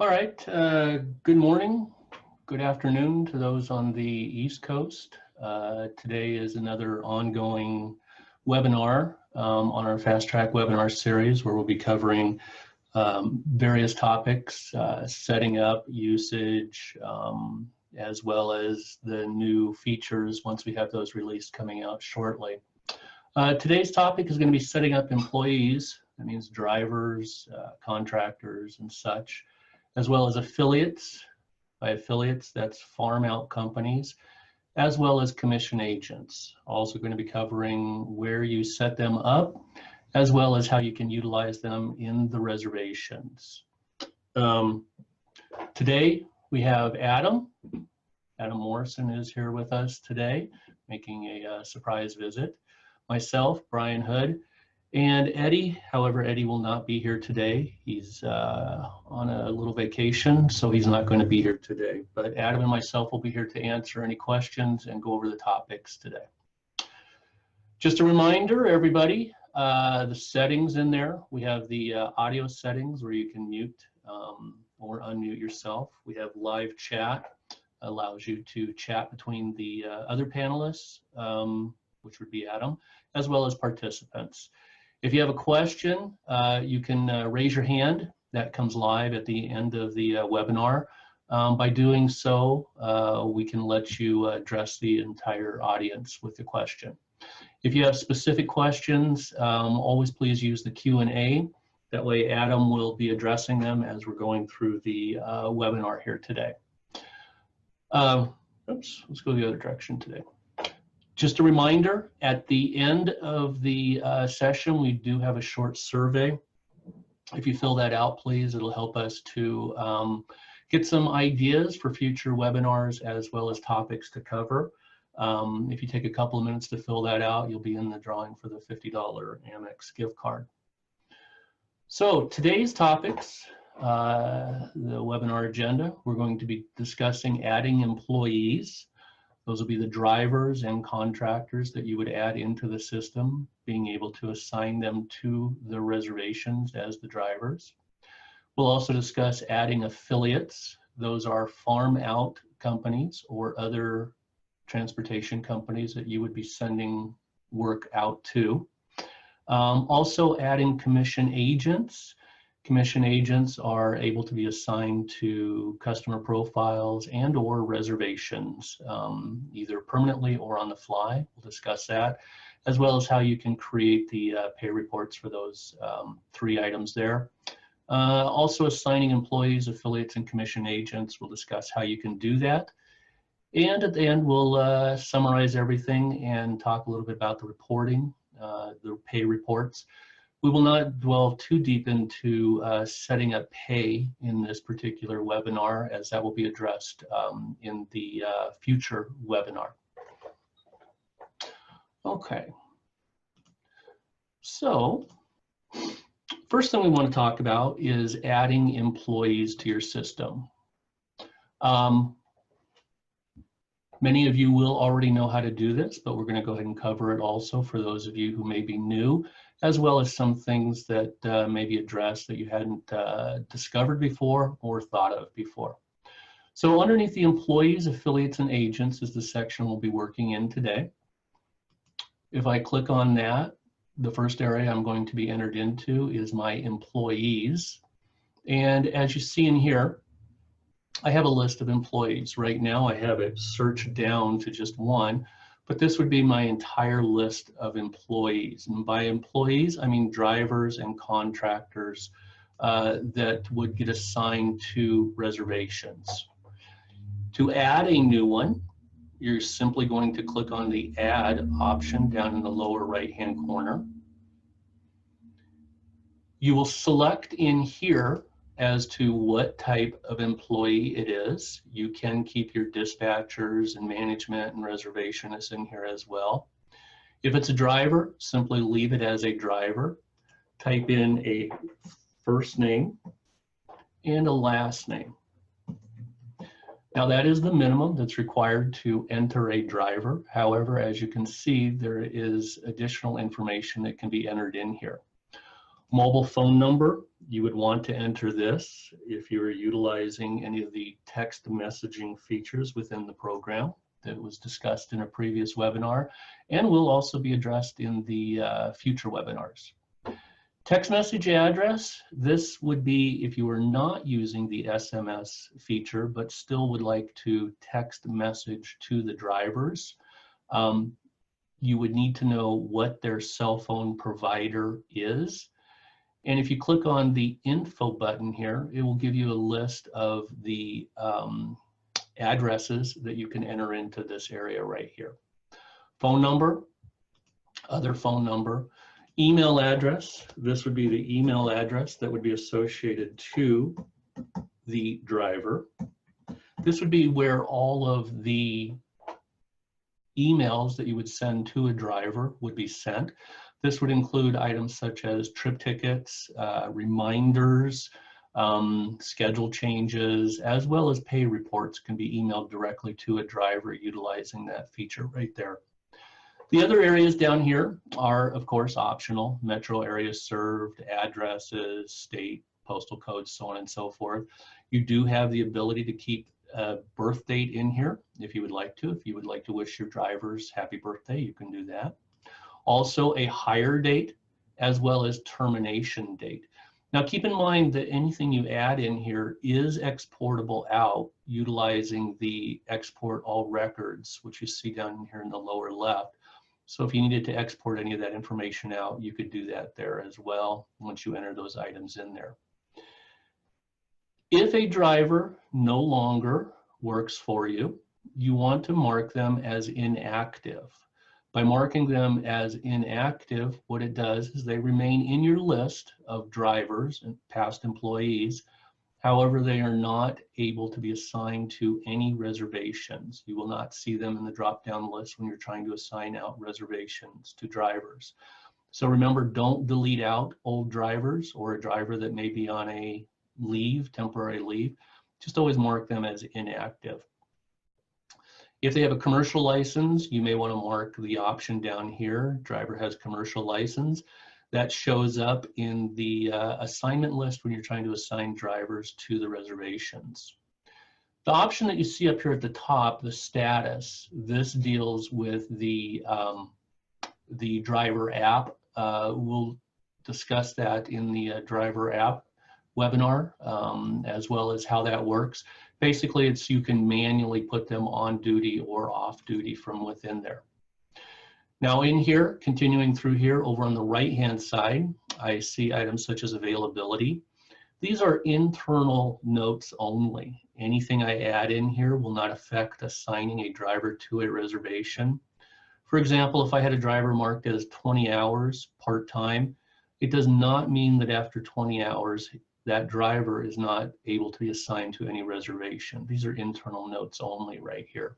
All right, good morning, good afternoon to those on the East Coast. Today is another ongoing webinar on our Fast Track webinar series where we'll be covering various topics, setting up, usage, as well as the new features once we have those released coming out shortly. Today's topic is going to be setting up employees. That means drivers, contractors, and such, as well as affiliates. By affiliates, that's farm out companies, as well as commission agents. Also going to be covering where you set them up, as well as how you can utilize them in the reservations. Today we have Adam. Adam Morrison is here with us today, making a surprise visit. Myself, Brian Hood, and Eddie. However, Eddie will not be here today. He's on a little vacation, so he's not going to be here today. But Adam and myself will be here to answer any questions and go over the topics today. Just a reminder, everybody, the settings in there. We have the audio settings where you can mute or unmute yourself. We have live chat, allows you to chat between the other panelists, which would be Adam, as well as participants. If you have a question, you can raise your hand. That comes live at the end of the webinar. By doing so, we can let you address the entire audience with the question. If you have specific questions, always please use the Q&A. That way Adam will be addressing them as we're going through the webinar here today. Oops, let's go the other direction today. Just a reminder, at the end of the session, we do have a short survey. If you fill that out, please, it'll help us to get some ideas for future webinars as well as topics to cover. If you take a couple of minutes to fill that out, you'll be in the drawing for the $50 Amex gift card. So today's topics, the webinar agenda, we're going to be discussing adding employees. Those will be the drivers and contractors that you would add into the system, being able to assign them to the reservations as the drivers. We'll also discuss adding affiliates. Those are farm out companies or other transportation companies that you would be sending work out to. Also adding commission agents. Commission agents are able to be assigned to customer profiles and or reservations, either permanently or on the fly. We'll discuss that, as well as how you can create the pay reports for those three items there. Also assigning employees, affiliates, and commission agents. We'll discuss how you can do that. And at the end, we'll summarize everything and talk a little bit about the reporting, the pay reports. We will not dwell too deep into setting up pay in this particular webinar, as that will be addressed in the future webinar. Okay. So, first thing we want to talk about is adding employees to your system. Many of you will already know how to do this, but we're going to go ahead and cover it also for those of you who may be new, as well as some things that may be addressed that you hadn't discovered before or thought of before. So underneath the employees, affiliates, and agents is the section we'll be working in today. If I click on that, the first area I'm going to be entered into is my employees. And as you see in here, I have a list of employees. Right now I have it searched down to just one, but this would be my entire list of employees. And by employees, I mean drivers and contractors that would get assigned to reservations. To add a new one, you're simply going to click on the Add option down in the lower right-hand corner. You will select in here as to what type of employee it is. You can keep your dispatchers and management and reservationists in here as well. If it's a driver, simply leave it as a driver. Type in a first name and a last name. Now that is the minimum that's required to enter a driver. However, as you can see, there is additional information that can be entered in here. Mobile phone number, you would want to enter this if you are utilizing any of the text messaging features within the program that was discussed in a previous webinar, and will also be addressed in the future webinars. Text message address, this would be if you are not using the SMS feature, but still would like to text message to the drivers. You would need to know what their cell phone provider is. And if you click on the info button here, it will give you a list of the addresses that you can enter into this area right here. Phone number, other phone number, email address. This would be the email address that would be associated to the driver. This would be where all of the emails that you would send to a driver would be sent. This would include items such as trip tickets, reminders, schedule changes, as well as pay reports can be emailed directly to a driver utilizing that feature right there. The other areas down here are, of course, optional: metro areas served, addresses, state, postal codes, so on and so forth. You do have the ability to keep a birth date in here if you would like to. If you would like to wish your drivers happy birthday, you can do that. Also a hire date as well as termination date. Now keep in mind that anything you add in here is exportable out utilizing the export all records, which you see down here in the lower left. So if you needed to export any of that information out, you could do that there as well once you enter those items in there. If a driver no longer works for you, you want to mark them as inactive. By marking them as inactive, what it does is they remain in your list of drivers and past employees. However, they are not able to be assigned to any reservations. You will not see them in the drop-down list when you're trying to assign out reservations to drivers. So remember, don't delete out old drivers or a driver that may be on a leave, temporary leave. Just always mark them as inactive. If they have a commercial license, you may want to mark the option down here, driver has commercial license. That shows up in the assignment list when you're trying to assign drivers to the reservations. The option that you see up here at the top, the status, this deals with the driver app. We'll discuss that in the driver app webinar, as well as how that works. Basically, it's you can manually put them on duty or off duty from within there. Now in here, continuing through here, over on the right-hand side, I see items such as availability. These are internal notes only. Anything I add in here will not affect assigning a driver to a reservation. For example, if I had a driver marked as 20 hours part-time, it does not mean that after 20 hours, that driver is not able to be assigned to any reservation. These are internal notes only right here.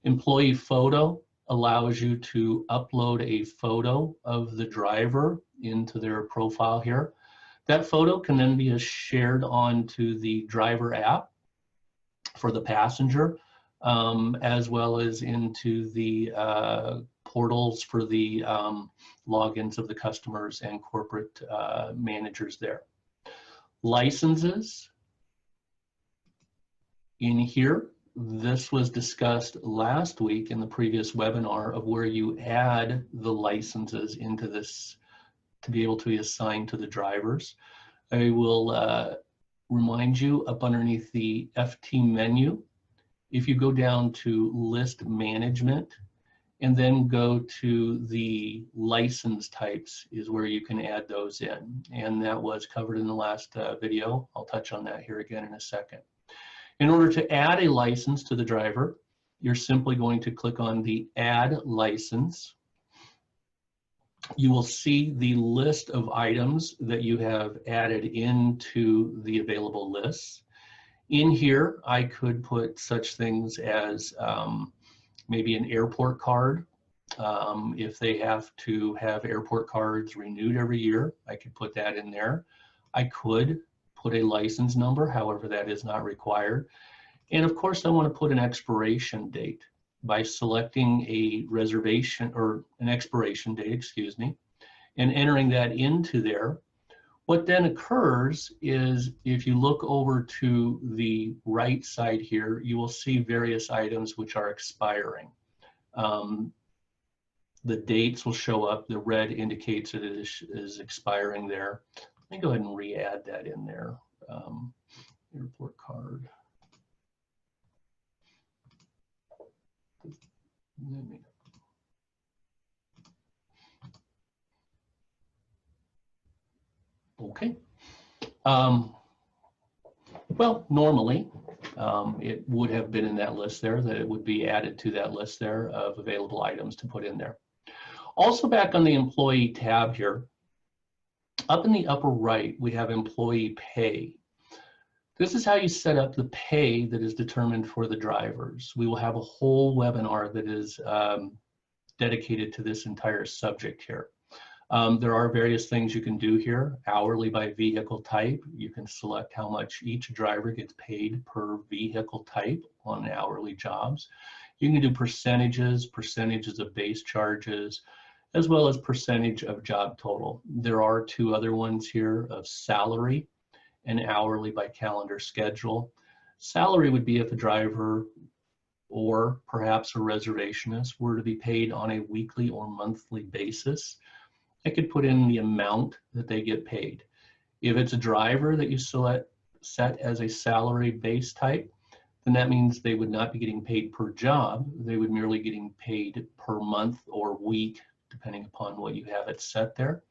Employee photo allows you to upload a photo of the driver into their profile here. That photo can then be shared onto the driver app for the passenger, as well as into the portals for the logins of the customers and corporate managers there. Licenses in here, this was discussed last week in the previous webinar of where you add the licenses into this to be able to be assigned to the drivers. I will remind you up underneath the FT menu, if you go down to list management and then go to the license types is where you can add those in. And that was covered in the last video. I'll touch on that here again in a second. In order to add a license to the driver, you're simply going to click on the add license. You will see the list of items that you have added into the available lists. In here, I could put such things as maybe an airport card. If they have to have airport cards renewed every year, I could put that in there. I could put a license number, however, that is not required. And of course, I want to put an expiration date by selecting a reservation or an expiration date, excuse me. and entering that into there. What then occurs is if you look over to the right side here, you will see various items which are expiring. The dates will show up. The red indicates that it is expiring there. Let me go ahead and re-add that in there. Airport card. Okay. Well, normally it would have been in that list there, that it would be added to that list there of available items to put in there. Also back on the employee tab here, up in the upper right, we have employee pay. This is how you set up the pay that is determined for the drivers. We will have a whole webinar that is dedicated to this entire subject here. There are various things you can do here. Hourly by vehicle type. You can select how much each driver gets paid per vehicle type on hourly jobs. You can do percentages of base charges, as well as percentage of job total. There are two other ones here of salary and hourly by calendar schedule. Salary would be if a driver or perhaps a reservationist were to be paid on a weekly or monthly basis. I could put in the amount that they get paid. If it's a driver that you set as a salary base type, then that means they would not be getting paid per job. They would merely getting paid per month or week, depending upon what you have it set there.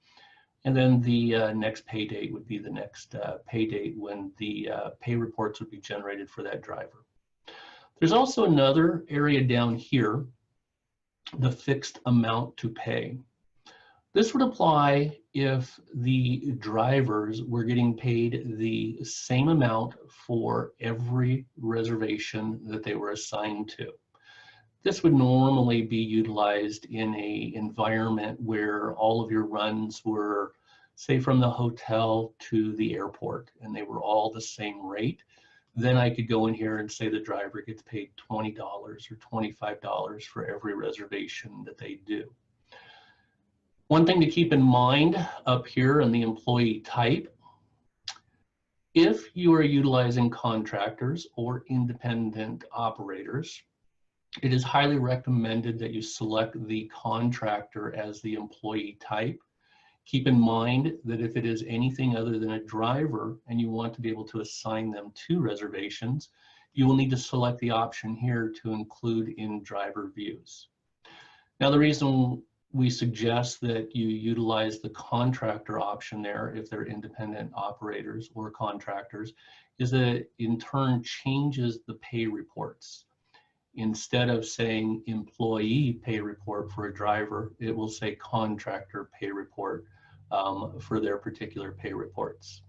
And then the next pay date would be the next pay date when the pay reports would be generated for that driver. There's also another area down here, the fixed amount to pay. This would apply if the drivers were getting paid the same amount for every reservation that they were assigned to. This would normally be utilized in an environment where all of your runs were, say, from the hotel to the airport, and they were all the same rate. Then I could go in here and say the driver gets paid $20 or $25 for every reservation that they do. One thing to keep in mind up here in the employee type, if you are utilizing contractors or independent operators, it is highly recommended that you select the contractor as the employee type. Keep in mind that if it is anything other than a driver and you want to be able to assign them to reservations, you will need to select the option here to include in driver views. Now, the reason we suggest that you utilize the contractor option there if they're independent operators or contractors is that it in turn changes the pay reports. Instead of saying employee pay report for a driver, it will say contractor pay report for their particular pay reports.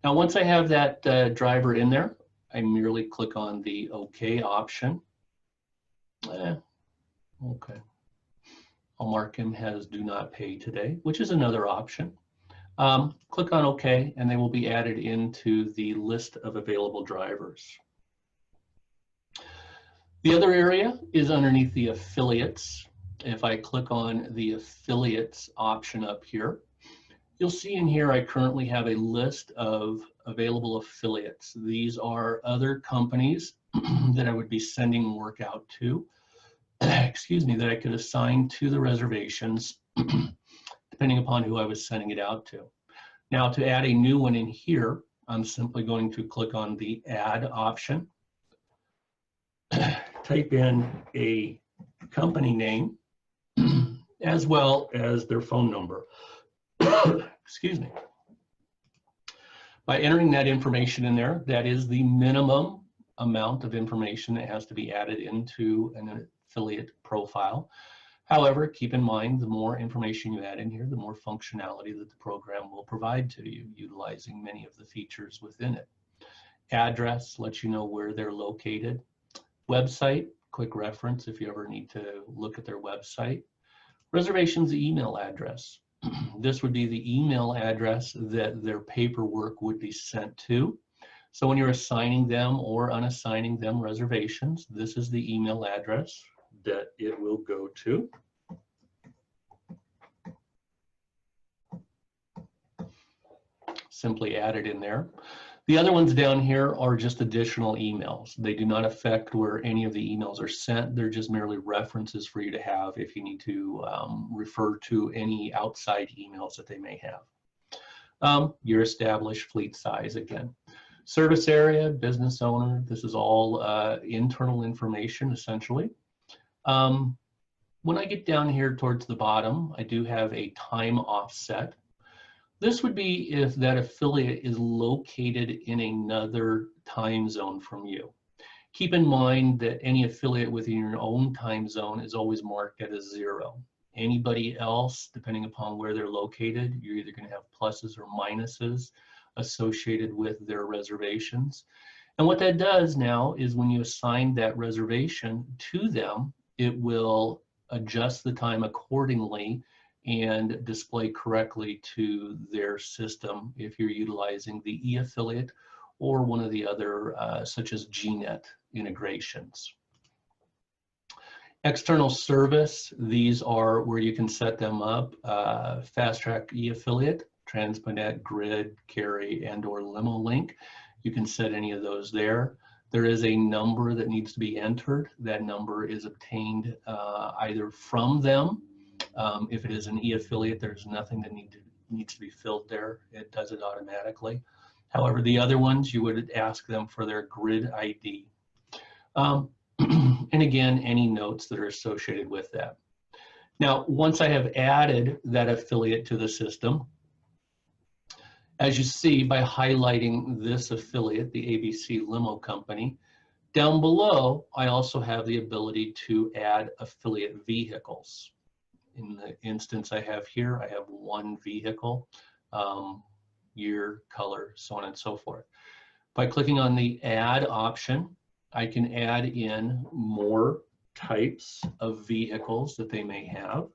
Now, once I have that driver in there, I merely click on the OK option. Okay. I'll mark him as do not pay today, which is another option. Click on OK, and they will be added into the list of available drivers. The other area is underneath the affiliates. If I click on the affiliates option up here, you'll see in here I currently have a list of available affiliates. These are other companies that I would be sending work out to. Excuse me, that I could assign to the reservations depending upon who I was sending it out to. Now, to add a new one in here, I'm simply going to click on the add option, type in a company name as well as their phone number. Excuse me. By entering that information in there, that is the minimum amount of information that has to be added into an affiliate profile. However, keep in mind, the more information you add in here, the more functionality that the program will provide to you, utilizing many of the features within it. Address lets you know where they're located. Website, quick reference if you ever need to look at their website. Reservations email address. This would be the email address that their paperwork would be sent to. So when you're assigning them or unassigning them reservations, this is the email address that it will go to. simply add it in there. The other ones down here are just additional emails. They do not affect where any of the emails are sent. They're just merely references for you to have if you need to refer to any outside emails that they may have. Your established fleet size again. Service area, business owner, this is all internal information essentially. When I get down here towards the bottom, I do have a time offset. This would be if that affiliate is located in another time zone from you. Keep in mind that any affiliate within your own time zone is always marked at a 0. Anybody else, depending upon where they're located, you're either going to have pluses or minuses associated with their reservations. And what that does now is when you assign that reservation to them, it will adjust the time accordingly and display correctly to their system if you're utilizing the e-affiliate or one of the other such as GNet integrations. External service, these are where you can set them up. FASTTRAK e-affiliate, TransmitNet, Grid, Carry, and or Limo Link. You can set any of those there. There is a number that needs to be entered. That number is obtained either from them. If it is an e-affiliate, there's nothing that needs to be filled there. It does it automatically. However, the other ones, you would ask them for their grid ID. And again, any notes that are associated with that. Now, once I have added that affiliate to the system, as you see by highlighting this affiliate, the ABC Limo Company, down below, I also have the ability to add affiliate vehicles. In the instance I have here, I have one vehicle, year, color, so on and so forth. By clicking on the add option, I can add in more types of vehicles that they may have.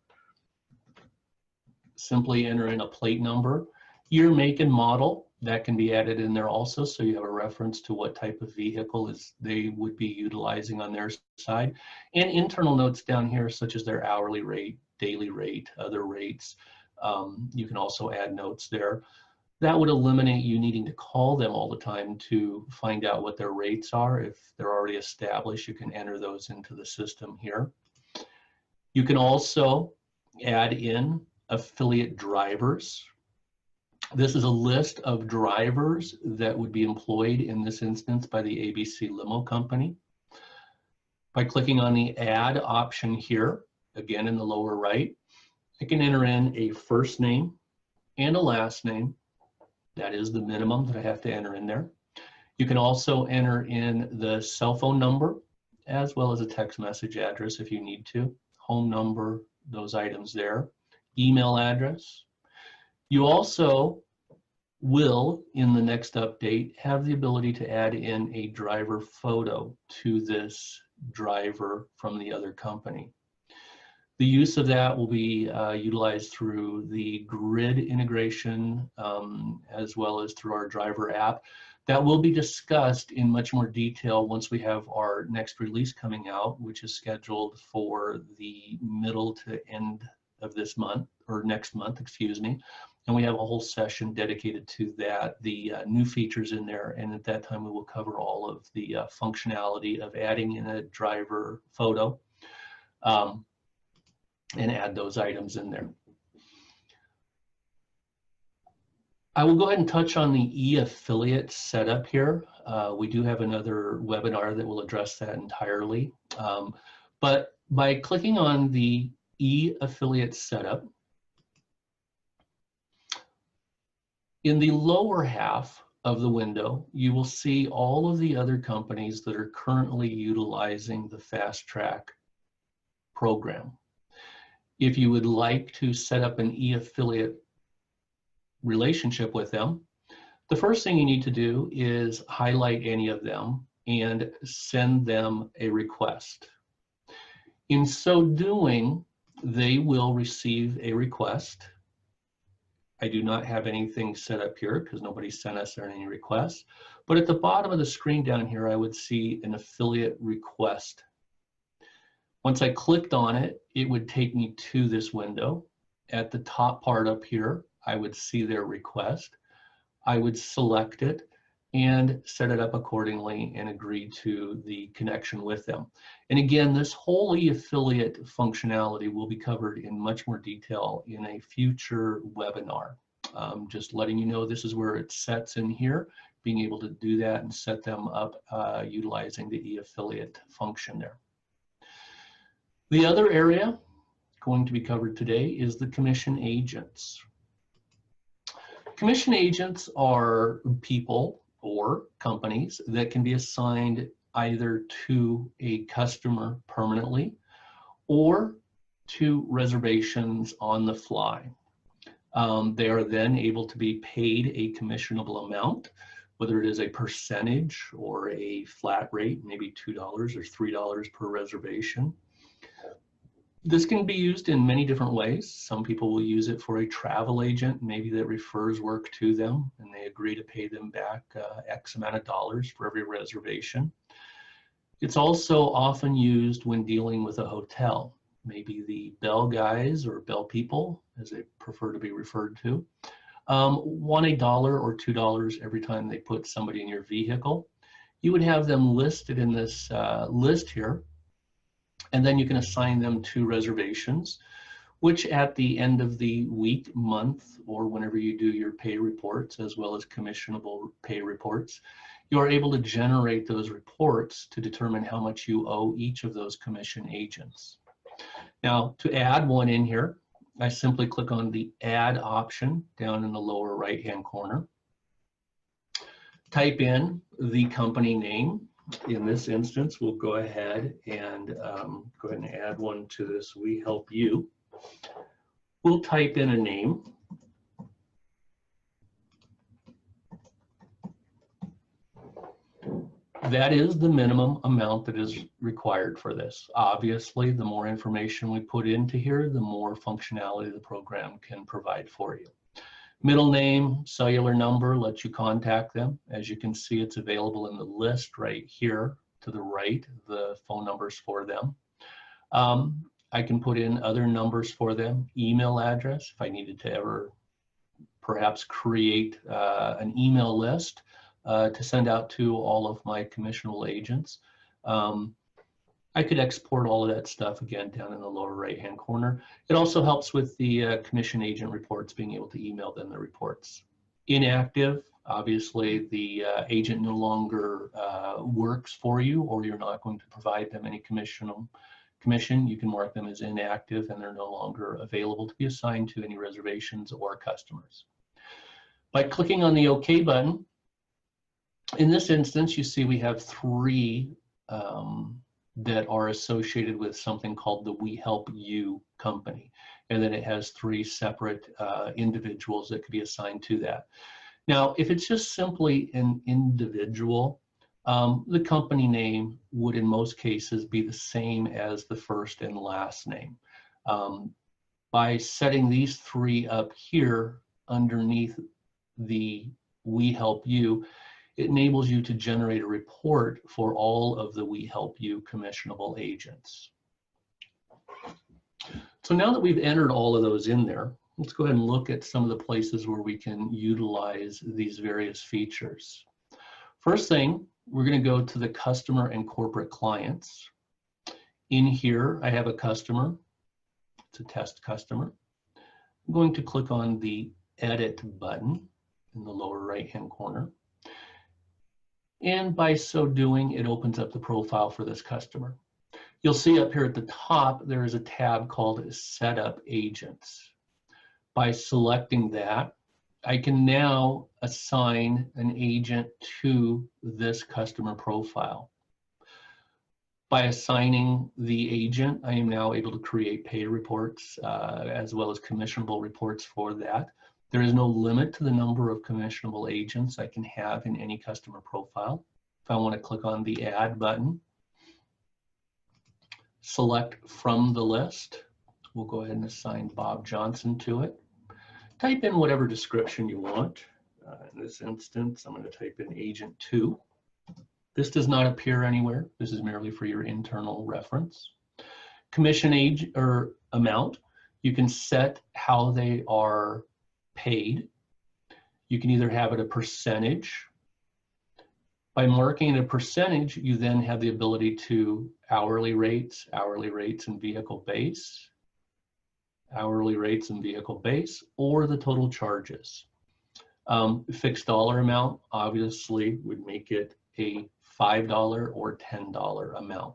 Simply enter in a plate number, year, make, and model. That can be added in there also, so you have a reference to what type of vehicle they would be utilizing on their side. And internal notes down here, such as their hourly rate, daily rate, other rates. You can also add notes there. That would eliminate you needing to call them all the time to find out what their rates are. If they're already established, you can enter those into the system here. You can also add in affiliate drivers. This is a list of drivers that would be employed in this instance by the ABC Limo Company. By clicking on the add option here, again in the lower right, I can enter in a first name and a last name. That is the minimum that I have to enter in there. You can also enter in the cell phone number as well as a text message address if you need to, home number, those items there, email address. You also will, in the next update, have the ability to add in a driver photo to this driver from the other company. The use of that will be utilized through the grid integration as well as through our driver app. That will be discussed in much more detail once we have our next release coming out, which is scheduled for the middle to end of this month, or next month, excuse me. And we have a whole session dedicated to that, the new features in there. And at that time, we will cover all of the functionality of adding in a driver photo. And add those items in there. I will go ahead and touch on the e-affiliate setup here. We do have another webinar that will address that entirely. But by clicking on the e-affiliate setup, in the lower half of the window, you will see all of the other companies that are currently utilizing the FASTTRAK program. If you would like to set up an e-affiliate relationship with them, the first thing you need to do is highlight any of them and send them a request. In so doing, they will receive a request. I do not have anything set up here because nobody sent us any requests, but at the bottom of the screen down here, I would see an affiliate request. Once I clicked on it, it would take me to this window. At the top part up here, I would see their request. I would select it and set it up accordingly and agree to the connection with them. And again, this whole e-affiliate functionality will be covered in much more detail in a future webinar. Just letting you know, this is where it sets in here, being able to do that and set them up utilizing the e-affiliate function there. The other area going to be covered today is the commission agents. Commission agents are people or companies that can be assigned either to a customer permanently or to reservations on the fly. They are then able to be paid a commissionable amount, whether it is a percentage or a flat rate, maybe $2 or $3 per reservation. This can be used in many different ways. Some people will use it for a travel agent, maybe that refers work to them, and they agree to pay them back X amount of dollars for every reservation. It's also often used when dealing with a hotel. Maybe the bell guys or bell people, as they prefer to be referred to, want $1 or $2 every time they put somebody in your vehicle. You would have them listed in this list here, and then you can assign them to reservations, which at the end of the week, month, or whenever you do your pay reports, as well as commissionable pay reports, you are able to generate those reports to determine how much you owe each of those commission agents. Now, to add one in here, I simply click on the Add option down in the lower right-hand corner. Type in the company name. In this instance, we'll go ahead and add one to this We Help You. We'll type in a name. That is the minimum amount that is required for this. Obviously, the more information we put into here, the more functionality the program can provide for you. Middle name, cellular number lets you contact them. As you can see, it's available in the list right here to the right, the phone numbers for them. I can put in other numbers for them, email address, if I needed to ever perhaps create an email list to send out to all of my commissionable agents. I could export all of that stuff again down in the lower right-hand corner. It also helps with the commission agent reports, being able to email them the reports. Inactive, obviously the agent no longer works for you, or you're not going to provide them any commission. You can mark them as inactive and they're no longer available to be assigned to any reservations or customers. By clicking on the OK button, in this instance, you see we have three that are associated with something called the We Help You company. And then it has three separate individuals that could be assigned to that. Now, if it's just simply an individual, the company name would in most cases be the same as the first and last name. By setting these three up here underneath the We Help You, it enables you to generate a report for all of the We Help You commissionable agents. So now that we've entered all of those in there, let's go ahead and look at some of the places where we can utilize these various features. First thing, we're going to go to the customer and corporate clients. In here, I have a customer. It's a test customer. I'm going to click on the Edit button in the lower right-hand corner. And by so doing, it opens up the profile for this customer. You'll see up here at the top, there is a tab called Setup Agents. By selecting that, I can now assign an agent to this customer profile. By assigning the agent, I am now able to create pay reports as well as commissionable reports for that. There is no limit to the number of commissionable agents I can have in any customer profile. If I want to click on the Add button, select from the list, we'll go ahead and assign Bob Johnson to it. Type in whatever description you want. In this instance, I'm going to type in Agent 2. This does not appear anywhere. This is merely for your internal reference. Commission age or amount, you can set how they are paid. You can either have it a percentage. By marking it a percentage, you then have the ability to hourly rates and vehicle base, or the total charges. Fixed dollar amount obviously would make it a $5 or $10 amount.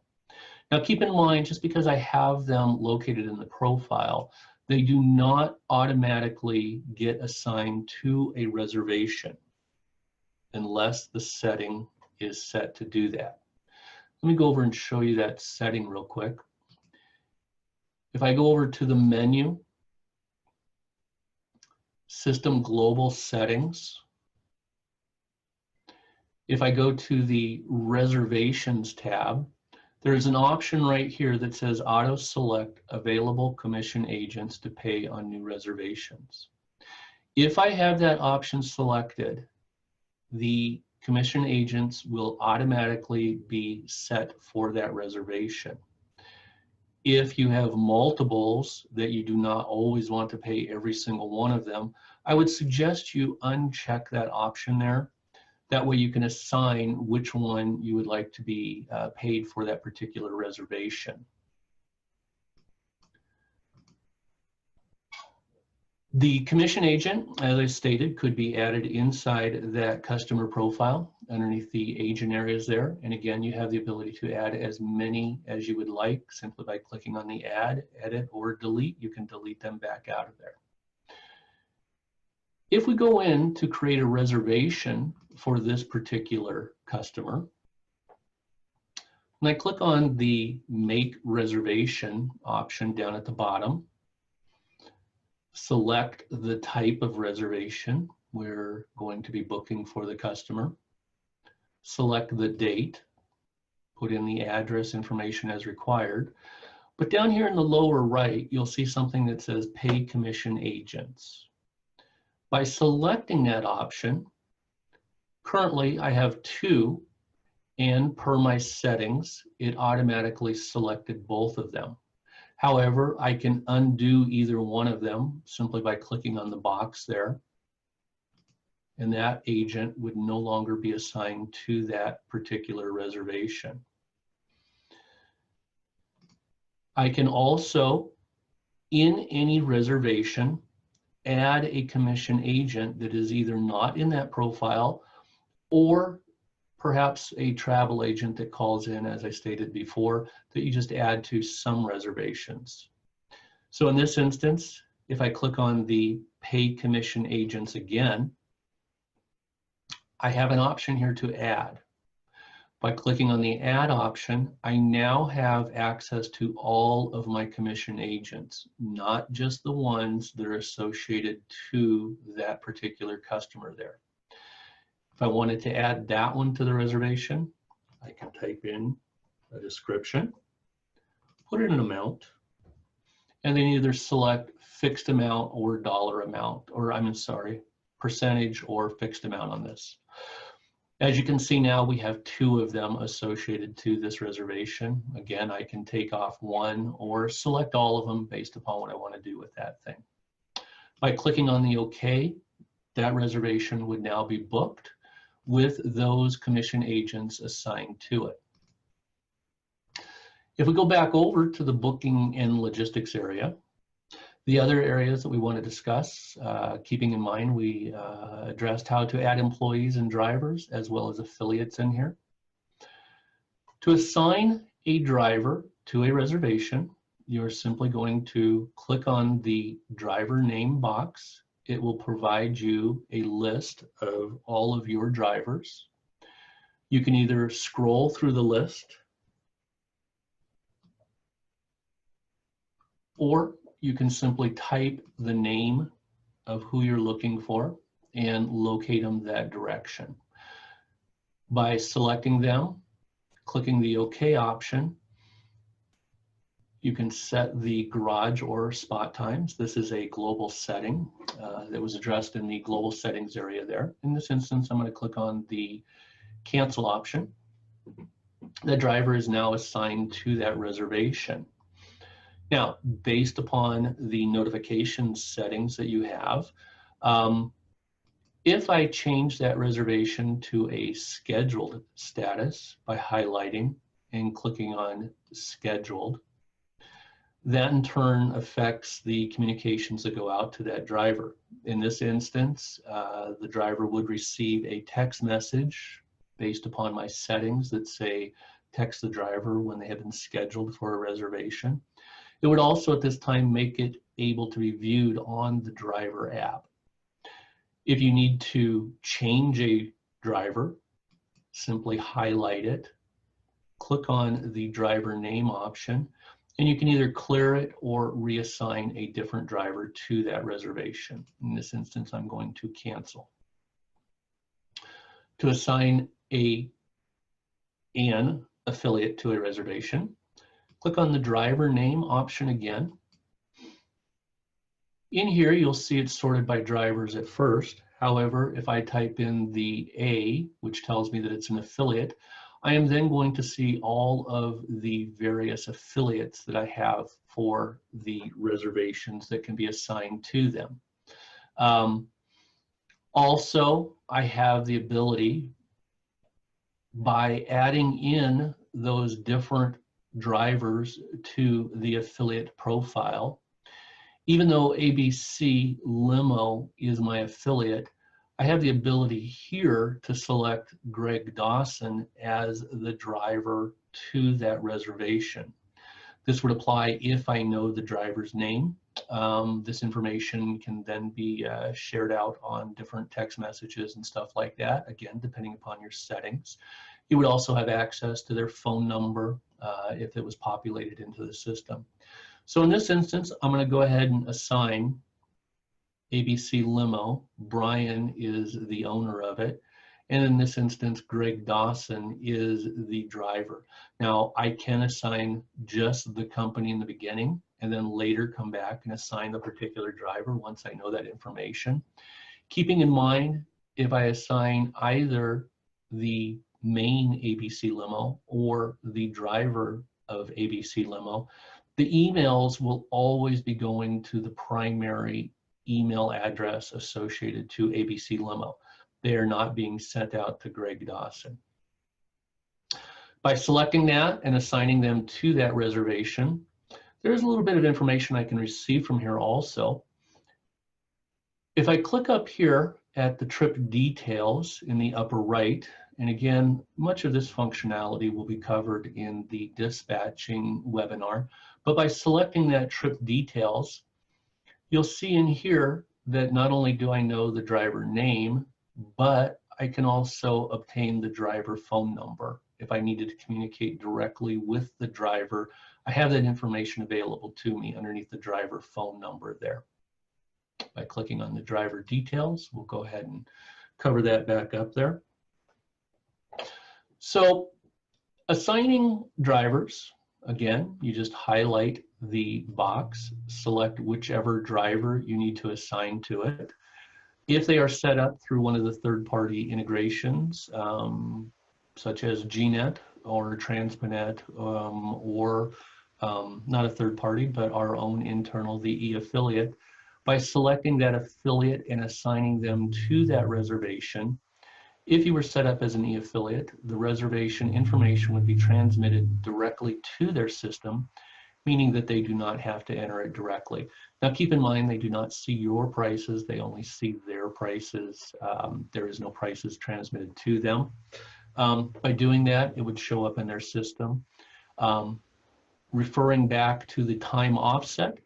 Now keep in mind, just because I have them located in the profile, they do not automatically get assigned to a reservation unless the setting is set to do that. Let me go over and show you that setting real quick. If I go over to the menu, System Global Settings, if I go to the Reservations tab, there's an option right here that says Auto Select Available Commission Agents to Pay on New Reservations. If I have that option selected, the commission agents will automatically be set for that reservation. If you have multiples that you do not always want to pay every single one of them, I would suggest you uncheck that option there. That way you can assign which one you would like to be paid for that particular reservation. The commission agent, as I stated, could be added inside that customer profile underneath the agent areas there. And again, you have the ability to add as many as you would like simply by clicking on the add, edit, or delete. You can delete them back out of there. If we go in to create a reservation for this particular customer, and I click on the Make Reservation option down at the bottom, select the type of reservation we're going to be booking for the customer, select the date, put in the address information as required. But down here in the lower right, you'll see something that says Pay Commission Agents. By selecting that option, currently I have 2, and per my settings, it automatically selected both of them. However, I can undo either one of them simply by clicking on the box there, and that agent would no longer be assigned to that particular reservation. I can also, in any reservation, add a commission agent that is either not in that profile or perhaps a travel agent that calls in, as I stated before, that you just add to some reservations. So in this instance, if I click on the Pay Commission Agents again, I have an option here to add. By clicking on the Add option, I now have access to all of my commission agents, not just the ones that are associated to that particular customer there. If I wanted to add that one to the reservation, I can type in a description, put in an amount, and then either select fixed amount or dollar amount, or percentage or fixed amount on this. As you can see now, we have 2 of them associated to this reservation. Again, I can take off one or select all of them based upon what I want to do with that thing. By clicking on the OK, that reservation would now be booked with those commission agents assigned to it. If we go back over to the booking and logistics area, the other areas that we want to discuss, keeping in mind we addressed how to add employees and drivers as well as affiliates in here. To assign a driver to a reservation, you're simply going to click on the driver name box. It will provide you a list of all of your drivers. You can either scroll through the list, or you can simply type the name of who you're looking for and locate them that direction. By selecting them, clicking the OK option, you can set the garage or spot times. This is a global setting that was addressed in the global settings area there. In this instance, I'm going to click on the cancel option. The driver is now assigned to that reservation. Now, based upon the notification settings that you have, If I change that reservation to a scheduled status by highlighting and clicking on scheduled, that in turn affects the communications that go out to that driver. In this instance, the driver would receive a text message based upon my settings that say text the driver when they have been scheduled for a reservation. It would also at this time make it able to be viewed on the driver app. If you need to change a driver, simply highlight it, click on the driver name option, and you can either clear it or reassign a different driver to that reservation. In this instance, I'm going to cancel. To assign an affiliate to a reservation, click on the driver name option again. In here, you'll see it's sorted by drivers at first. However, if I type in the A, which tells me that it's an affiliate, I am then going to see all of the various affiliates that I have for the reservations that can be assigned to them. Also, I have the ability, by adding in those different drivers to the affiliate profile, even though ABC Limo is my affiliate, I have the ability here to select Greg Dawson as the driver to that reservation. This would apply if I know the driver's name. This information can then be shared out on different text messages and stuff like that, again, depending upon your settings. You would also have access to their phone number if it was populated into the system. So in this instance, I'm going to go ahead and assign ABC Limo. Brian is the owner of it. And in this instance, Greg Dawson is the driver. Now, I can assign just the company in the beginning and then later come back and assign the particular driver once I know that information. Keeping in mind, if I assign either the main ABC Limo or the driver of ABC Limo, the emails will always be going to the primary email address associated to ABC Limo. They are not being sent out to Greg Dawson. By selecting that and assigning them to that reservation, there's a little bit of information I can receive from here also. If I click up here at the trip details in the upper right, and again, much of this functionality will be covered in the dispatching webinar, but by selecting that trip details, you'll see in here that not only do I know the driver name, but I can also obtain the driver phone number. If I needed to communicate directly with the driver, I have that information available to me underneath the driver phone number there. By clicking on the driver details, we'll go ahead and cover that back up there. So assigning drivers, again, you just highlight the box, select whichever driver you need to assign to it. If they are set up through one of the third-party integrations, such as GNet or Transponet, or not a third party, but our own internal, the e-affiliate, by selecting that affiliate and assigning them to that reservation, if you were set up as an e-affiliate, the reservation information would be transmitted directly to their system, meaning that they do not have to enter it directly. Now keep in mind, they do not see your prices, they only see their prices. There is no prices transmitted to them. By doing that, it would show up in their system. Referring back to the time offset,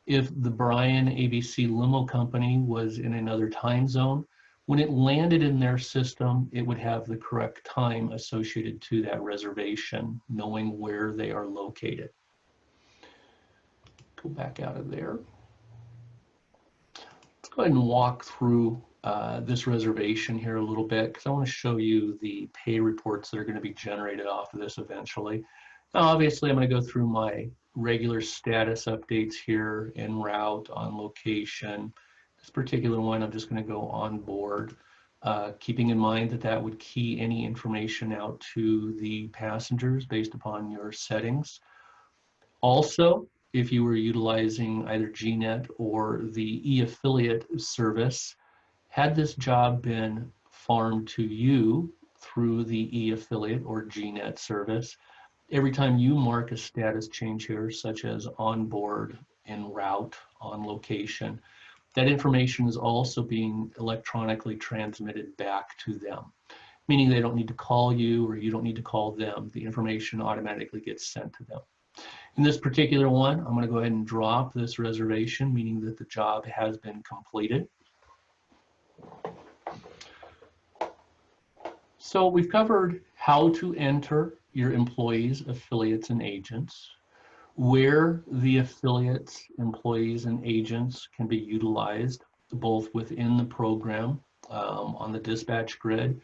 if the Brian ABC Limo Company was in another time zone, when it landed in their system, it would have the correct time associated to that reservation, knowing where they are located. Go back out of there. Let's go ahead and walk through this reservation here a little bit, because I want to show you the pay reports that are going to be generated off of this eventually. Now, obviously, I'm going to go through my regular status updates here, en route, on location. This particular one, I'm just going to go on board, keeping in mind that that would key any information out to the passengers based upon your settings. Also, if you were utilizing either GNet or the e-affiliate service, Had this job been farmed to you through the e-affiliate or GNet service, every time you mark a status change here, such as on board, en route, on location, that information is also being electronically transmitted back to them, meaning they don't need to call you or you don't need to call them. The information automatically gets sent to them. In this particular one, I'm going to go ahead and drop this reservation, meaning that the job has been completed. So we've covered how to enter your employees, affiliates, and agents, where the affiliates, employees, and agents can be utilized both within the program on the dispatch grid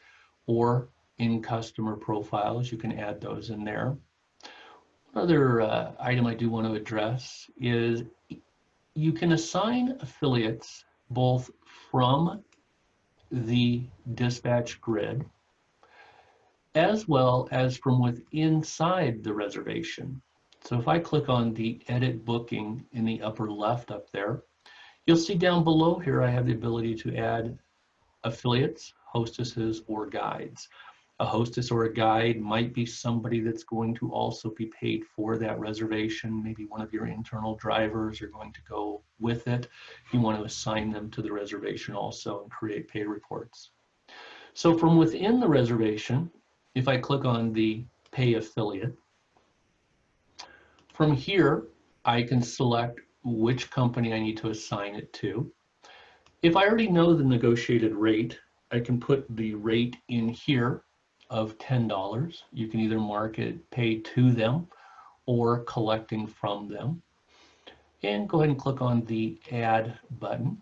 or in customer profiles. You can add those in there. Another item I do want to address is you can assign affiliates both from the dispatch grid as well as from inside the reservation. So if I click on the edit booking in the upper left up there, you'll see down below here I have the ability to add affiliates, hostesses, or guides. A hostess or a guide might be somebody that's going to also be paid for that reservation. Maybe one of your internal drivers are going to go with it. You want to assign them to the reservation also and create pay reports. So from within the reservation, if I click on the pay affiliate, from here, I can select which company I need to assign it to. If I already know the negotiated rate, I can put the rate in here of $10. You can either mark it paid to them or collecting from them. And go ahead and click on the add button.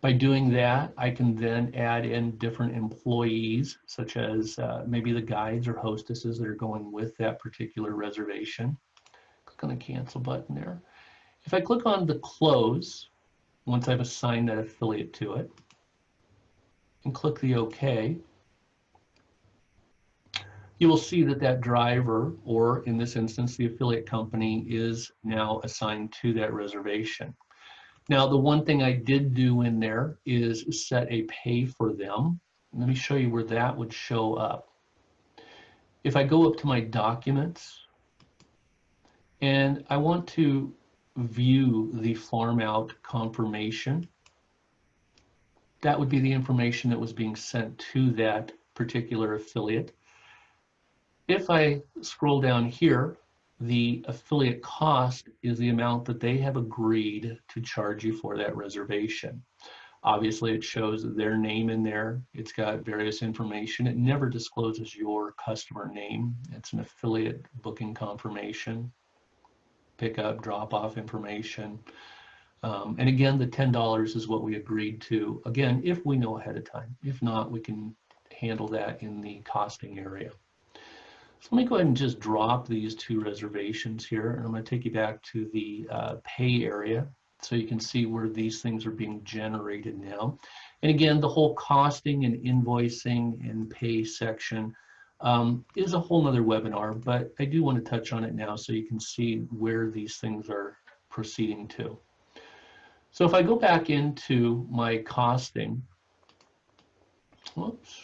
By doing that, I can then add in different employees, such as maybe the guides or hostesses that are going with that particular reservation. Click on the cancel button there. If I click on the close, once I've assigned that affiliate to it, and click the OK, you will see that that driver, or in this instance, the affiliate company, is now assigned to that reservation. Now, the one thing I did do in there is set a pay for them. Let me show you where that would show up. If I go up to my documents and I want to view the farm out confirmation, that would be the information that was being sent to that particular affiliate. If I scroll down here, the affiliate cost is the amount that they have agreed to charge you for that reservation. Obviously, it shows their name in there. It's got various information. It never discloses your customer name. It's an affiliate booking confirmation, pickup, drop-off information. And again, the $10 is what we agreed to. Again, if we know ahead of time. If not, we can handle that in the costing area. So let me go ahead and just drop these two reservations here, and I'm going to take you back to the pay area so you can see where these things are being generated now. And again, the whole costing and invoicing and pay section is a whole nother webinar, but I do want to touch on it now so you can see where these things are proceeding to. So if I go back into my costing, whoops,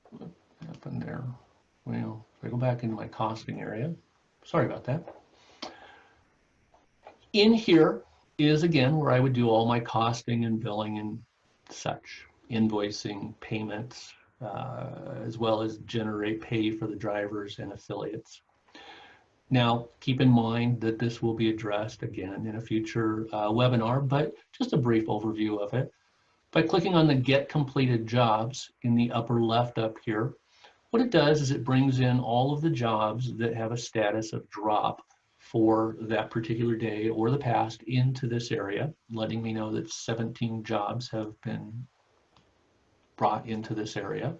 what happened there? Well, if I go back into my costing area, sorry about that. In here is, again, where I would do all my costing and billing and such, invoicing, payments, as well as generate pay for the drivers and affiliates. Now, keep in mind that this will be addressed again in a future webinar, but just a brief overview of it. By clicking on the Get Completed Jobs in the upper left up here, what it does is it brings in all of the jobs that have a status of drop for that particular day or the past into this area, letting me know that 17 jobs have been brought into this area.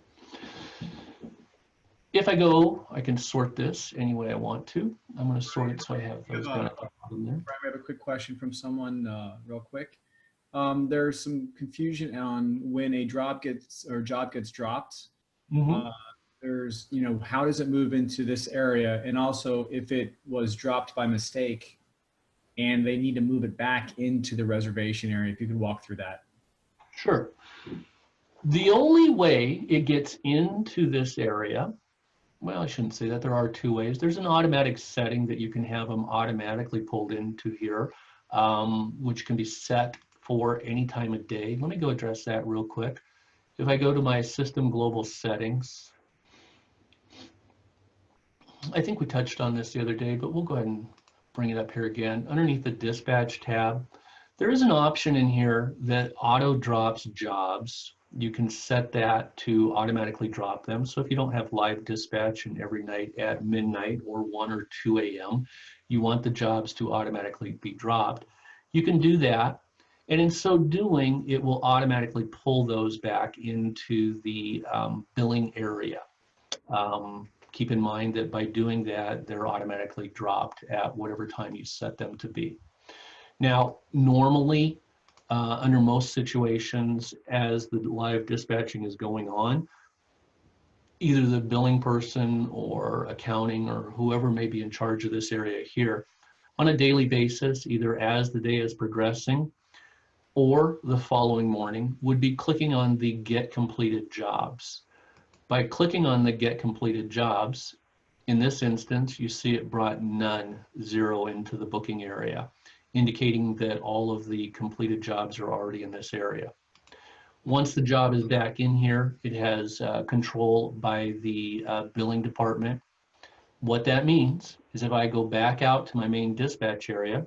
If I go, I can sort this any way I want to. I'm going to sort it so I have those down at the bottom there. Brian, we have a quick question from someone real quick. There's some confusion on when a job gets dropped. Mm-hmm. There's, how does it move into this area? And also if it was dropped by mistake and they need to move it back into the reservation area, if you could walk through that. Sure. The only way it gets into this area, well, I shouldn't say that. There are two ways. There's an automatic setting that you can have them automatically pulled into here, which can be set for any time of day. Let me go address that real quick. If I go to my system global settings, I think we touched on this the other day, but we'll go ahead and bring it up here again. Underneath the dispatch tab, there is an option in here that auto drops jobs. You can set that to automatically drop them. So if you don't have live dispatch and every night at midnight or 1 or 2 a.m., you want the jobs to automatically be dropped, you can do that. And in so doing, it will automatically pull those back into the billing area. Keep in mind that by doing that, they're automatically dropped at whatever time you set them to be. Now, normally, under most situations, as the live dispatching is going on, either the billing person or accounting or whoever may be in charge of this area here, on a daily basis, either as the day is progressing or the following morning, would be clicking on the Get Completed Jobs. By clicking on the Get Completed Jobs, in this instance, you see it brought none, 0 into the booking area, indicating that all of the completed jobs are already in this area. Once the job is back in here, it has control by the billing department. What that means is if I go back out to my main dispatch area,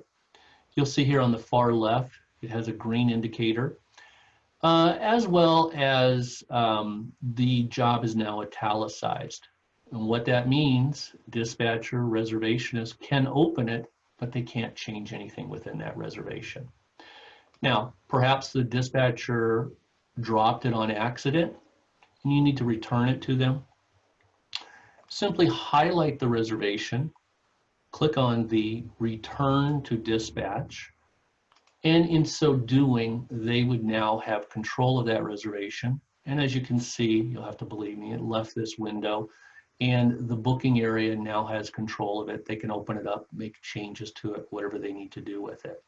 you'll see here on the far left, it has a green indicator, as well as the job is now italicized. And what that means, dispatcher, reservationist can open it, but they can't change anything within that reservation. Now, perhaps the dispatcher dropped it on accident and you need to return it to them. Simply highlight the reservation, click on the Return to Dispatch, and in so doing, they would now have control of that reservation. And as you can see, you'll have to believe me, it left this window and the booking area now has control of it. They can open it up, make changes to it, whatever they need to do with it.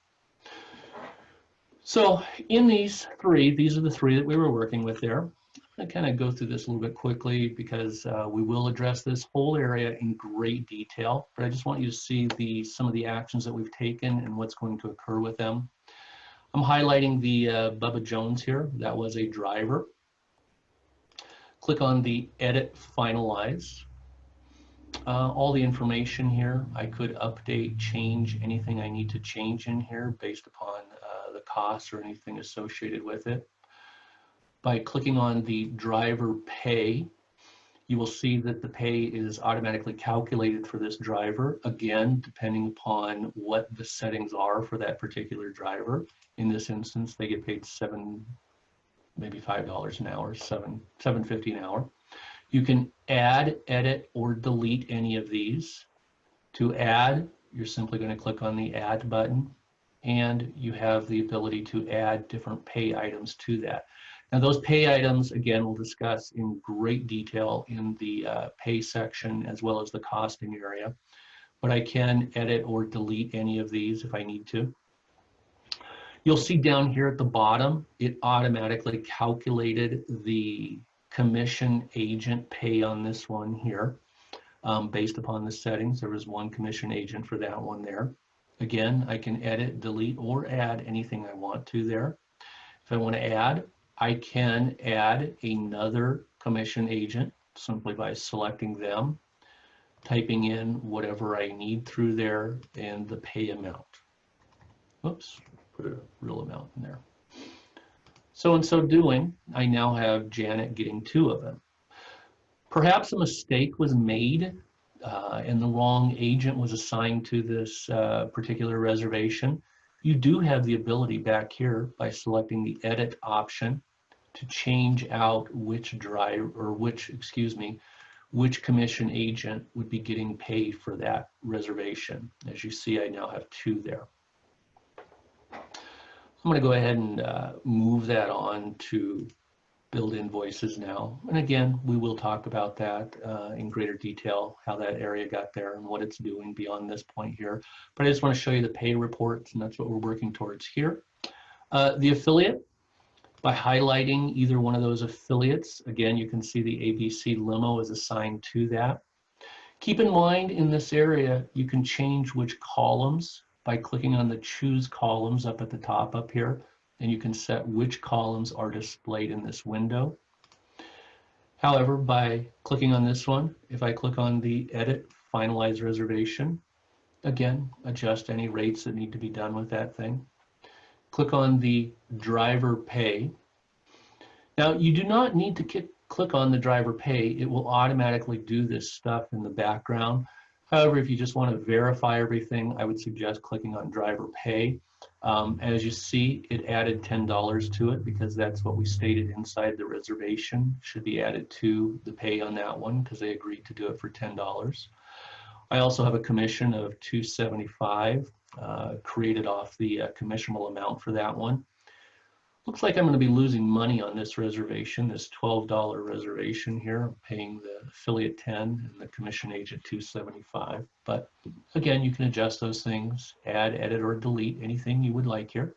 So in these three, these are the three that we were working with there. I'm going to kind of go through this a little bit quickly because we will address this whole area in great detail, but I just want you to see some of the actions that we've taken and what's going to occur with them. I'm highlighting the Bubba Jones here. That was a driver. Click on the Edit Finalize. All the information here, I could update, change anything I need to change in here based upon the costs or anything associated with it. By clicking on the driver pay, you will see that the pay is automatically calculated for this driver, again, depending upon what the settings are for that particular driver. In this instance, they get paid maybe $5 an hour, $7.50 an hour. You can add, edit, or delete any of these. To add, you're simply going to click on the Add button, and you have the ability to add different pay items to that. Now, those pay items, again, we'll discuss in great detail in the pay section as well as the costing area, but I can edit or delete any of these if I need to. You'll see down here at the bottom, it automatically calculated the commission agent pay on this one here based upon the settings. There was one commission agent for that one there. Again, I can edit, delete, or add anything I want to there. If I want to add, I can add another commission agent simply by selecting them, typing in whatever I need through there, and the pay amount. Oops, put a real amount in there. So in so doing, I now have Janet getting 2 of them. Perhaps a mistake was made and the wrong agent was assigned to this particular reservation. You do have the ability back here by selecting the edit option to change out which which commission agent would be getting paid for that reservation. As you see, I now have 2 there. I'm going to go ahead and move that on to build invoices now. And again, we will talk about that in greater detail, how that area got there and what it's doing beyond this point here. But I just want to show you the pay reports, and that's what we're working towards here. The affiliate, By highlighting either one of those affiliates, again, you can see the ABC limo is assigned to that. Keep in mind in this area, you can change which columns by clicking on the choose columns up at the top up here, and you can set which columns are displayed in this window. However, by clicking on this one, if I click on the edit finalize reservation, again, adjust any rates that need to be done with that thing. Click on the driver pay. Now, you do not need to click on the driver pay. It will automatically do this stuff in the background. However, if you just want to verify everything, I would suggest clicking on driver pay. As you see, it added $10 to it because that's what we stated inside the reservation should be added to the pay on that one because they agreed to do it for $10. I also have a commission of $275 created off the commissionable amount for that one. Looks like I'm going to be losing money on this reservation, this $12 reservation here. I'm paying the affiliate 10 and the commission agent $275. But again, you can adjust those things, add, edit, or delete anything you would like here.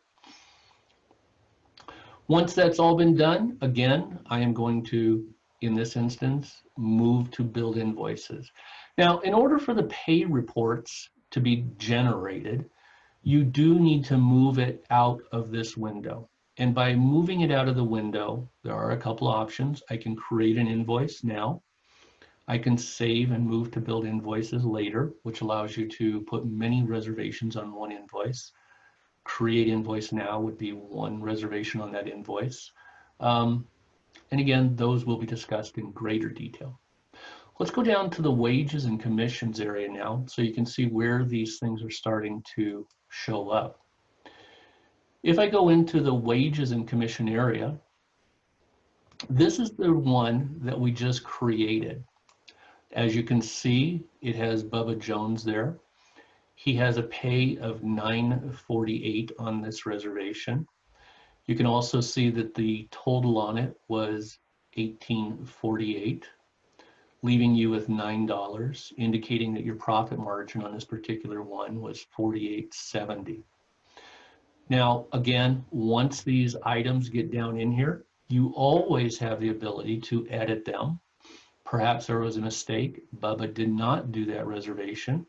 Once that's all been done, again, I am going to, in this instance, move to build invoices. Now, in order for the pay reports to be generated, you do need to move it out of this window. And by moving it out of the window, there are a couple options. I can create an invoice now. I can save and move to build invoices later, which allows you to put many reservations on one invoice. Create invoice now would be one reservation on that invoice. And again, those will be discussed in greater detail. Let's go down to the wages and commissions area now so you can see where these things are starting to show up. If I go into the wages and commission area, this is the one that we just created. As you can see, it has Bubba Jones there. He has a pay of $9.48 on this reservation. You can also see that the total on it was $18.48, leaving you with $9, indicating that your profit margin on this particular one was $48.70. Now, again, once these items get down in here, you always have the ability to edit them. Perhaps there was a mistake. Bubba did not do that reservation.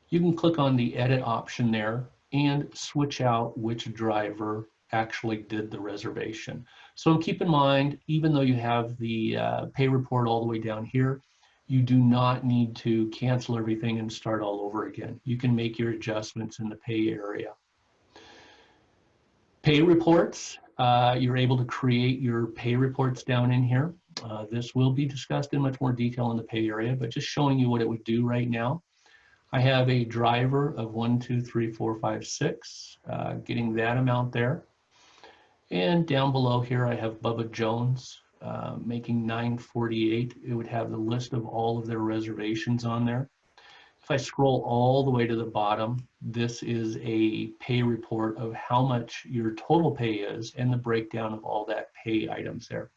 You can click on the edit option there and switch out which driver actually did the reservation. So keep in mind, even though you have the pay report all the way down here, you do not need to cancel everything and start all over again. You can make your adjustments in the pay area. Pay reports, you're able to create your pay reports down in here. This will be discussed in much more detail in the pay area, but just showing you what it would do right now. I have a driver of 1, 2, 3, 4, 5, 6, getting that amount there. And down below here, I have Bubba Jones making $9.48. It would have the list of all of their reservations on there. If I scroll all the way to the bottom, this is a pay report of how much your total pay is and the breakdown of all that pay items there.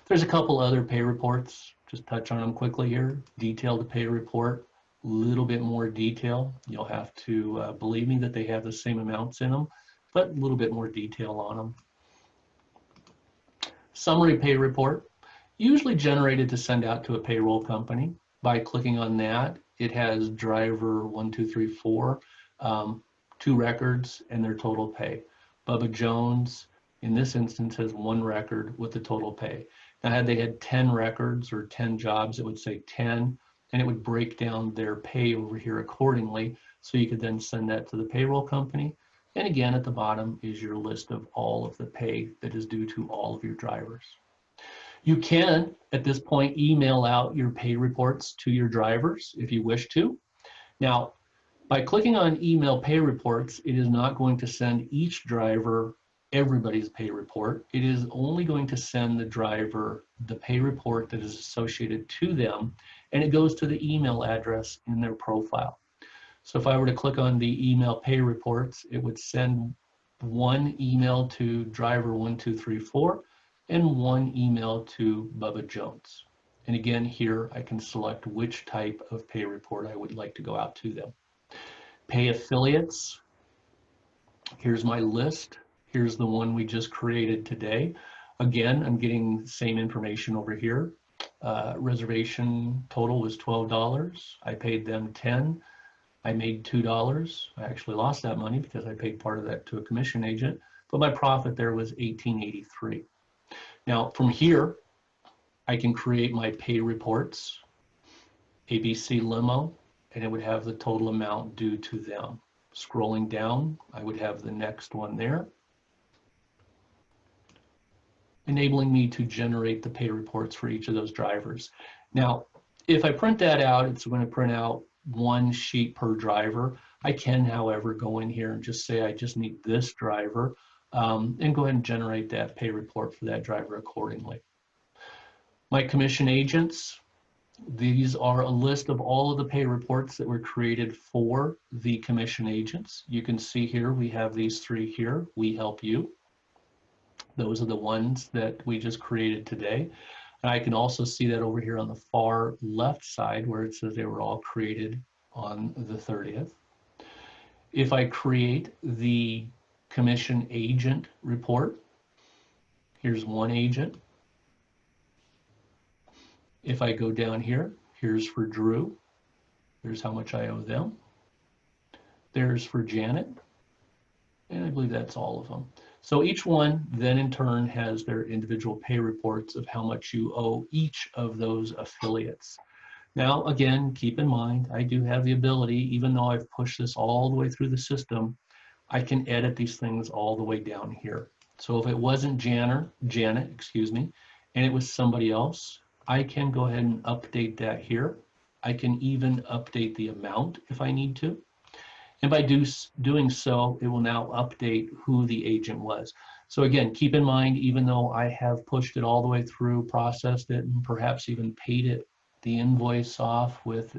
There's a couple other pay reports, just touch on them quickly here. Detailed pay report, a little bit more detail. You'll have to believe me that they have the same amounts in them, but a little bit more detail on them. Summary pay report, usually generated to send out to a payroll company. By clicking on that, it has driver 1, 2, 3, 4, 2 records and their total pay. Bubba Jones, in this instance, has 1 record with the total pay. Now, had they had 10 records or 10 jobs, it would say 10, and it would break down their pay over here accordingly, so you could then send that to the payroll company. And again, at the bottom is your list of all of the pay that is due to all of your drivers. You can, at this point, email out your pay reports to your drivers if you wish to. Now, by clicking on email pay reports, it is not going to send each driver everybody's pay report. It is only going to send the driver the pay report that is associated to them, and it goes to the email address in their profile. So if I were to click on the email pay reports, it would send 1 email to driver 1, 2, 3, 4, and 1 email to Bubba Jones. And again, here I can select which type of pay report I would like to go out to them. Pay affiliates, here's my list. Here's the one we just created today. Again, I'm getting the same information over here. Reservation total was $12. I paid them $10. I made $2. I actually lost that money because I paid part of that to a commission agent, but my profit there was $18.83. Now from here, I can create my pay reports, ABC Limo, and it would have the total amount due to them. Scrolling down, I would have the next one there, enabling me to generate the pay reports for each of those drivers. Now, if I print that out, it's going to print out one sheet per driver. I can, however, go in here and just say I just need this driver and go ahead and generate that pay report for that driver accordingly. My commission agents, these are a list of all of the pay reports that were created for the commission agents. You can see here, we have these three here. We help you. Those are the ones that we just created today. And I can also see that over here on the far left side where it says they were all created on the 30th. If I create the commission agent report, here's one agent. If I go down here, here's for Drew. There's how much I owe them. There's for Janet. And I believe that's all of them. So each one then in turn has their individual pay reports of how much you owe each of those affiliates. Now, again, keep in mind, I do have the ability, even though I've pushed this all the way through the system, I can edit these things all the way down here. So if it wasn't Janet, and it was somebody else, I can go ahead and update that here. I can even update the amount if I need to. And by doing so, it will now update who the agent was. So again, keep in mind, even though I have pushed it all the way through, processed it, and perhaps even paid it, the invoice off with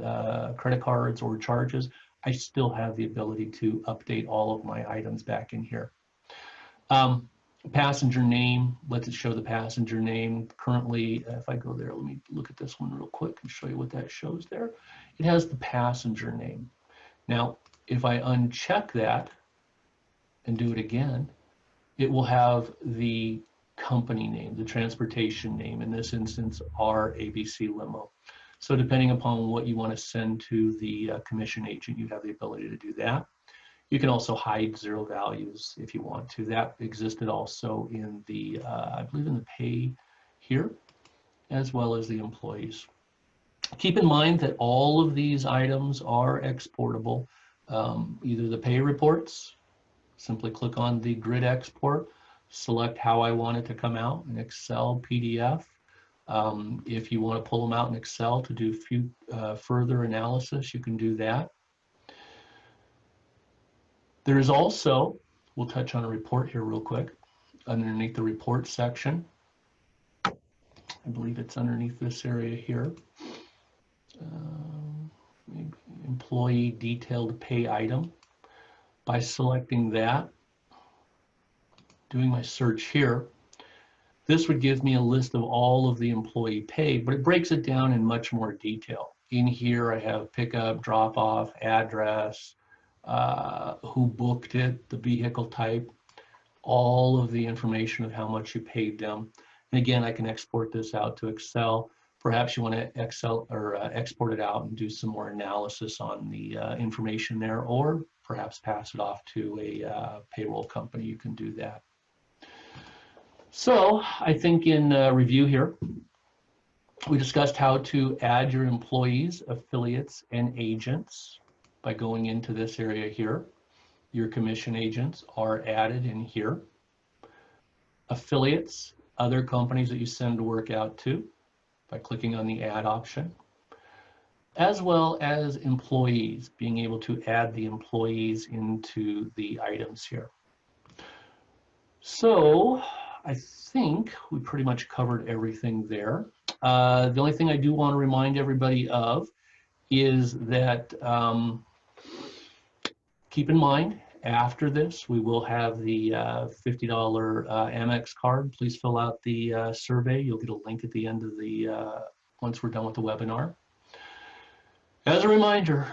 credit cards or charges, I still have the ability to update all of my items back in here. Passenger name, let's show the passenger name. Currently, if I go there, let me look at this one real quick and show you what that shows there. It has the passenger name. Now, if I uncheck that and do it again, it will have the company name, the transportation name, in this instance, our ABC Limo. So depending upon what you want to send to the commission agent, you have the ability to do that. You can also hide zero values if you want to. That existed also in the, I believe in the pay here, as well as the employees. Keep in mind that all of these items are exportable. Either the pay reports, simply click on the grid export, select how I want it to come out in Excel, PDF. If you want to pull them out in Excel to do further analysis, you can do that. There is also, we'll touch on a report here real quick, underneath the report section. I believe it's underneath this area here. Employee detailed pay item. By selecting that, doing my search here, this would give me a list of all of the employee pay, but it breaks it down in much more detail. In here, I have pickup, drop off, address, who booked it, the vehicle type, all of the information of how much you paid them. And again, I can export this out to Excel. Perhaps you want to export it out and do some more analysis on the information there, or perhaps pass it off to a payroll company. You can do that. So I think in review here, we discussed how to add your employees, affiliates, and agents by going into this area here. Your commission agents are added in here. Affiliates, other companies that you send work out to, by clicking on the add option, as well as employees, being able to add the employees into the items here. So I think we pretty much covered everything there. The only thing I do want to remind everybody of is that keep in mind, after this, we will have the $50 Amex card. Please fill out the survey. You'll get a link at the end of the, once we're done with the webinar. As a reminder,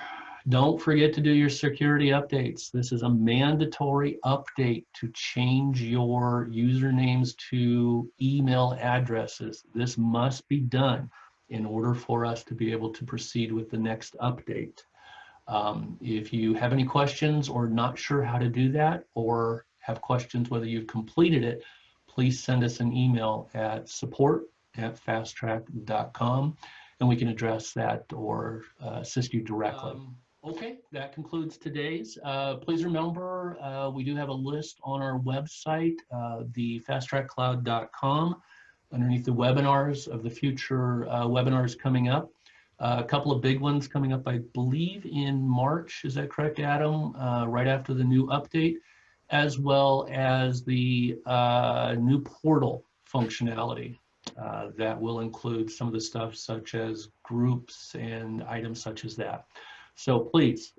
Don't forget to do your security updates. This is a mandatory update to change your usernames to email addresses. This must be done in order for us to be able to proceed with the next update. If you have any questions or not sure how to do that, or have questions whether you've completed it, please send us an email at support@fasttrak.com and we can address that or assist you directly. Okay, that concludes today's. Please remember, we do have a list on our website, the FASTTRAKcloud.com, underneath the webinars of the future webinars coming up. A couple of big ones coming up, I believe, in March. Is that correct, Adam? Right after the new update, as well as the new portal functionality that will include some of the stuff such as groups and items such as that. So please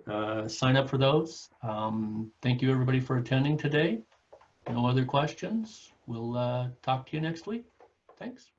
sign up for those. Thank you, everybody, for attending today. No other questions. We'll talk to you next week. Thanks.